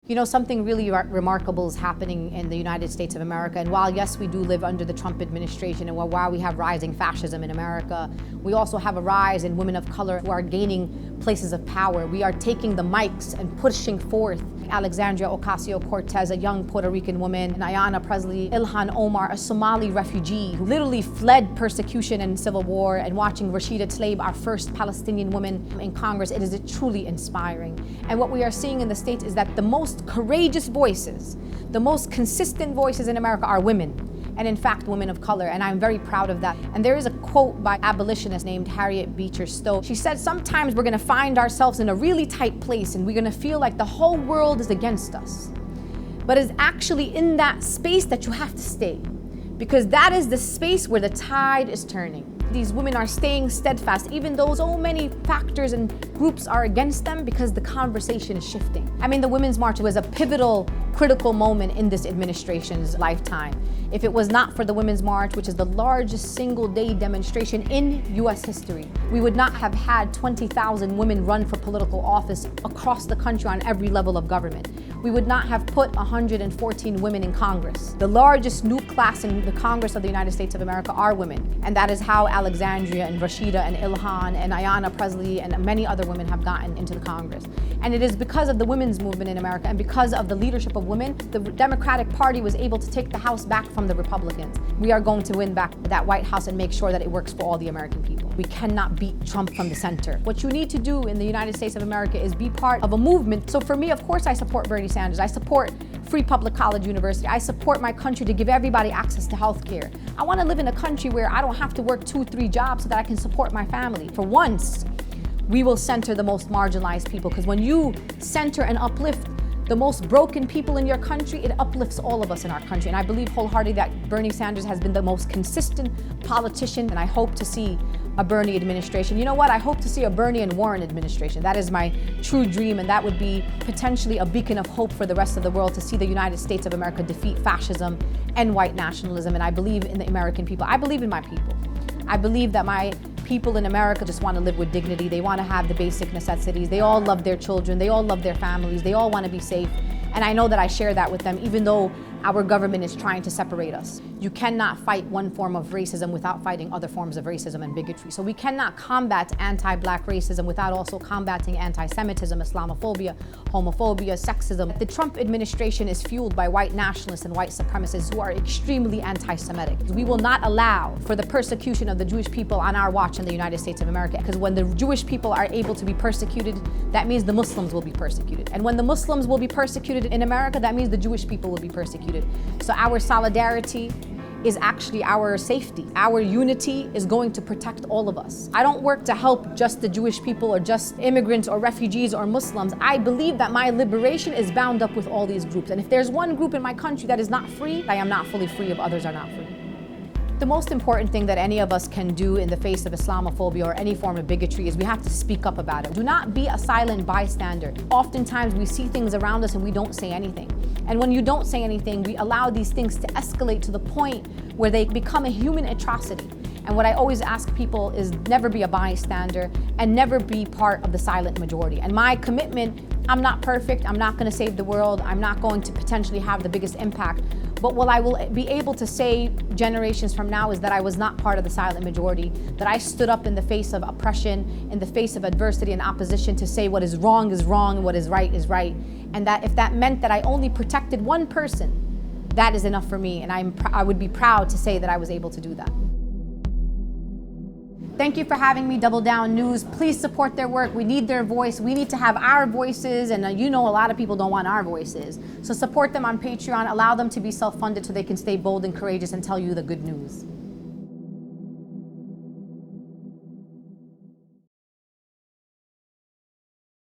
You know, something really remarkable is happening in the United States of America. And while, yes, we do live under the Trump administration, and while we have rising fascism in America, we also have a rise in women of color who are gaining places of power. We are taking the mics and pushing forth Alexandria Ocasio-Cortez, a young Puerto Rican woman, and Ayanna Pressley, Ilhan Omar, a Somali refugee who literally fled persecution and civil war, and watching Pressley Tlaib, our first Palestinian woman in Congress. It is truly inspiring. And what we are seeing in the States is that the most courageous voices, the most consistent voices in America are women. And in fact, women of color, and I'm very proud of that. And there is a quote by abolitionist named Harriet Beecher Stowe. She said, sometimes we're gonna find ourselves in a really tight place and we're gonna feel like the whole world is against us. But it's actually in that space that you have to stay, because that is the space where the tide is turning. These women are staying steadfast, even though so many factors and groups are against them, because the conversation is shifting. I mean, the Women's March was a pivotal, critical moment in this administration's lifetime. If it was not for the Women's March, which is the largest single-day demonstration in U.S. history, we would not have had 20,000 women run for political office across the country on every level of government. We would not have put 114 women in Congress. The largest new class in the Congress of the United States of America are women. And that is how Alexandria and Rashida and Ilhan and Ayanna Pressley and many other women have gotten into the Congress. And it is because of the women's movement in America and because of the leadership of women, the Democratic Party was able to take the House back from the Republicans. We are going to win back that White House and make sure that it works for all the American people. We cannot beat Trump from the center. What you need to do in the United States of America is be part of a movement. So for me, of course, I support Bernie Sanders. I support free public college university. I support my country to give everybody access to health care. I want to live in a country where I don't have to work 2-3 jobs so that I can support my family. For once, we will center the most marginalized people, because when you center and uplift the most broken people in your country, it uplifts all of us in our country. And I believe wholeheartedly that Bernie Sanders has been the most consistent politician, and I hope to see a Bernie administration. You know what? I hope to see a Bernie and Warren administration. That is my true dream, and that would be potentially a beacon of hope for the rest of the world, to see the United States of America defeat fascism and white nationalism. And I believe in the American people. I believe in my people. I believe that my people in America just want to live with dignity. They want to have the basic necessities. They all love their children. They all love their families. They all want to be safe. And I know that I share that with them, even though our government is trying to separate us. You cannot fight one form of racism without fighting other forms of racism and bigotry. So we cannot combat anti-Black racism without also combating anti-Semitism, Islamophobia, homophobia, sexism. The Trump administration is fueled by white nationalists and white supremacists who are extremely anti-Semitic. We will not allow for the persecution of the Jewish people on our watch in the United States of America, because when the Jewish people are able to be persecuted, that means the Muslims will be persecuted. And when the Muslims will be persecuted in America, that means the Jewish people will be persecuted. So our solidarity is actually our safety. Our unity is going to protect all of us. I don't work to help just the Jewish people or just immigrants or refugees or Muslims. I believe that my liberation is bound up with all these groups. And if there's one group in my country that is not free, I am not fully free if others are not free. The most important thing that any of us can do in the face of Islamophobia or any form of bigotry is we have to speak up about it. Do not be a silent bystander. Oftentimes we see things around us and we don't say anything. And when you don't say anything, we allow these things to escalate to the point where they become a human atrocity. And what I always ask people is never be a bystander and never be part of the silent majority. And my commitment, I'm not perfect, I'm not going to save the world, I'm not going to potentially have the biggest impact. But what I will be able to say generations from now is that I was not part of the silent majority, that I stood up in the face of oppression, in the face of adversity and opposition, to say what is wrong and what is right is right. And that if that meant that I only protected one person, that is enough for me. And I would be proud to say that I was able to do that. Thank you for having me, Double Down News. Please support their work. We need their voice. We need to have our voices, and you know a lot of people don't want our voices. So support them on Patreon. Allow them to be self-funded so they can stay bold and courageous and tell you the good news.